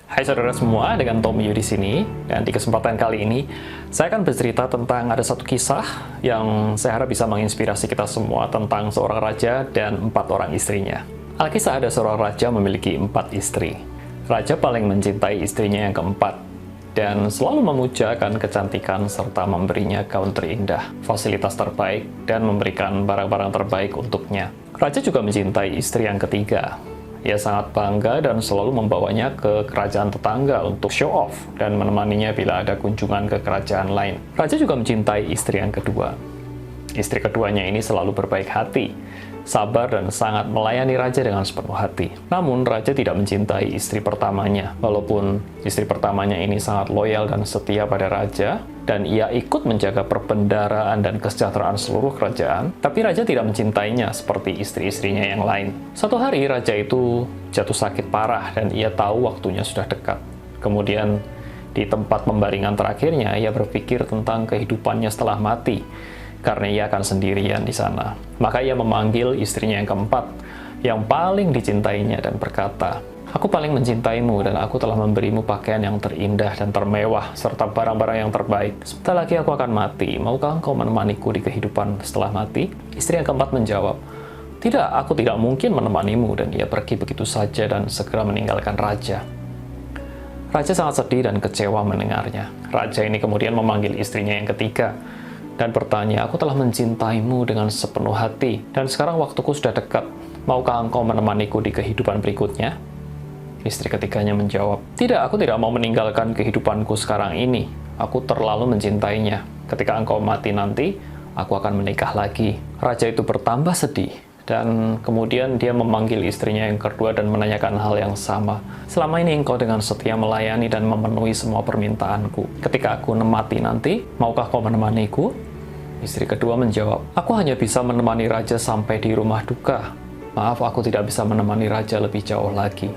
Hai saudara semua, dengan Tommy Yu di sini. Dan di kesempatan kali ini, saya akan bercerita tentang ada satu kisah yang saya harap bisa menginspirasi kita semua tentang seorang raja dan 4 orang istrinya. Alkisah ada seorang raja memiliki 4 istri. Raja paling mencintai istrinya yang keempat, dan selalu memujakan kecantikan serta memberinya gaun terindah, fasilitas terbaik, dan memberikan barang-barang terbaik untuknya. Raja juga mencintai istri yang ketiga. Ia sangat bangga dan selalu membawanya ke kerajaan tetangga untuk show off dan menemaninya bila ada kunjungan ke kerajaan lain. Raja juga mencintai istri yang kedua. Istri keduanya ini selalu berbaik hati, sabar, dan sangat melayani raja dengan sepenuh hati. Namun, raja tidak mencintai istri pertamanya. Walaupun istri pertamanya ini sangat loyal dan setia pada raja, dan ia ikut menjaga perbendaharaan dan kesejahteraan seluruh kerajaan, tapi raja tidak mencintainya seperti istri-istrinya yang lain. Suatu hari, raja itu jatuh sakit parah dan ia tahu waktunya sudah dekat. Kemudian, di tempat pembaringan terakhirnya, ia berpikir tentang kehidupannya setelah mati, karena ia akan sendirian di sana. Maka ia memanggil istrinya yang keempat, yang paling dicintainya, dan berkata, "Aku paling mencintaimu dan aku telah memberimu pakaian yang terindah dan termewah, serta barang-barang yang terbaik. Sebentar lagi aku akan mati. Maukah engkau menemaniku di kehidupan setelah mati?" Istri yang keempat menjawab, "Tidak, aku tidak mungkin menemanimu," dan ia pergi begitu saja dan segera meninggalkan raja. Raja sangat sedih dan kecewa mendengarnya. Raja ini kemudian memanggil istrinya yang ketiga, dan bertanya, "Aku telah mencintaimu dengan sepenuh hati, dan sekarang waktuku sudah dekat. Maukah engkau menemaniku di kehidupan berikutnya?" Istri ketiganya menjawab, "Tidak, aku tidak mau meninggalkan kehidupanku sekarang ini. Aku terlalu mencintainya. Ketika engkau mati nanti, aku akan menikah lagi." Raja itu bertambah sedih, dan kemudian dia memanggil istrinya yang kedua dan menanyakan hal yang sama. "Selama ini engkau dengan setia melayani dan memenuhi semua permintaanku. Ketika aku mati nanti, maukah kau menemaniku?" Istri kedua menjawab, "Aku hanya bisa menemani raja sampai di rumah duka. Maaf, aku tidak bisa menemani raja lebih jauh lagi."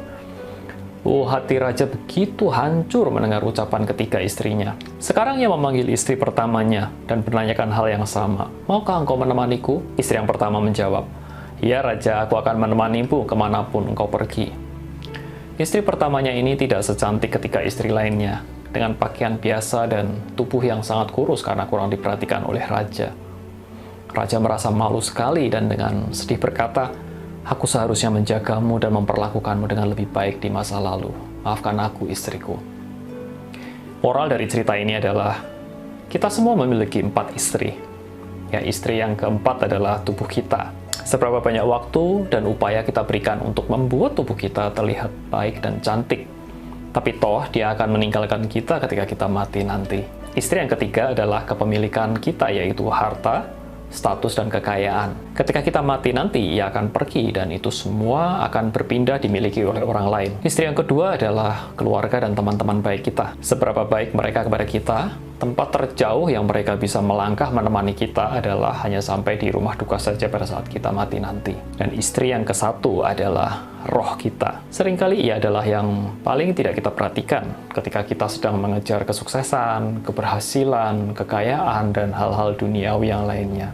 Hati raja begitu hancur mendengar ucapan ketiga istrinya. Sekarang ia memanggil istri pertamanya dan menanyakan hal yang sama. "Maukah engkau menemaniku?" Istri yang pertama menjawab, "Ya raja, aku akan menemanimu kemanapun engkau pergi." Istri pertamanya ini tidak secantik ketika istri lainnya, dengan pakaian biasa dan tubuh yang sangat kurus karena kurang diperhatikan oleh raja. Raja merasa malu sekali dan dengan sedih berkata, "Aku seharusnya menjagamu dan memperlakukanmu dengan lebih baik di masa lalu. Maafkan aku, istriku." Moral dari cerita ini adalah, kita semua memiliki 4 istri. Ya, istri yang keempat adalah tubuh kita. Seberapa banyak waktu dan upaya kita berikan untuk membuat tubuh kita terlihat baik dan cantik, tapi toh dia akan meninggalkan kita ketika kita mati nanti. Istri yang ketiga adalah kepemilikan kita, yaitu harta, status, dan kekayaan. Ketika kita mati nanti, ia akan pergi dan itu semua akan berpindah dimiliki oleh orang lain. Istri yang kedua adalah keluarga dan teman-teman baik kita. Seberapa baik mereka kepada kita, tempat terjauh yang mereka bisa melangkah menemani kita adalah hanya sampai di rumah duka saja pada saat kita mati nanti. Dan istri yang kesatu adalah roh kita. Seringkali ia adalah yang paling tidak kita perhatikan ketika kita sedang mengejar kesuksesan, keberhasilan, kekayaan, dan hal-hal duniawi yang lainnya.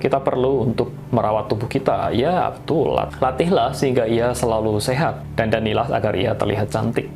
Kita perlu untuk merawat tubuh kita. Ya, betul. Latihlah sehingga ia selalu sehat. Dandanilah agar ia terlihat cantik.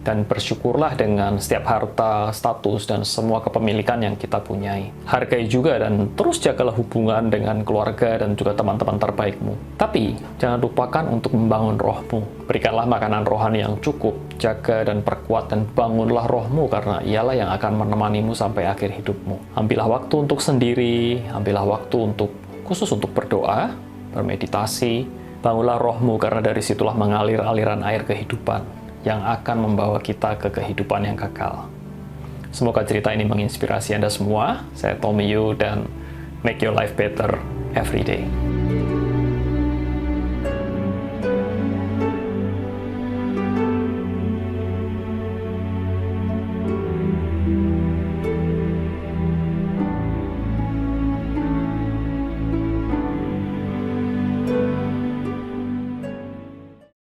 Dan bersyukurlah dengan setiap harta, status, dan semua kepemilikan yang kita punyai. Hargai juga dan terus jagalah hubungan dengan keluarga dan juga teman-teman terbaikmu. Tapi, jangan lupakan untuk membangun rohmu. Berikanlah makanan rohani yang cukup, jaga dan perkuat dan bangunlah rohmu karena ialah yang akan menemanimu sampai akhir hidupmu. Ambillah waktu untuk sendiri, ambillah waktu khusus untuk berdoa, bermeditasi, bangunlah rohmu karena dari situlah mengalir aliran air kehidupan yang akan membawa kita ke kehidupan yang kekal. Semoga cerita ini menginspirasi Anda semua. Saya Tommy Yu dan make your life better every day.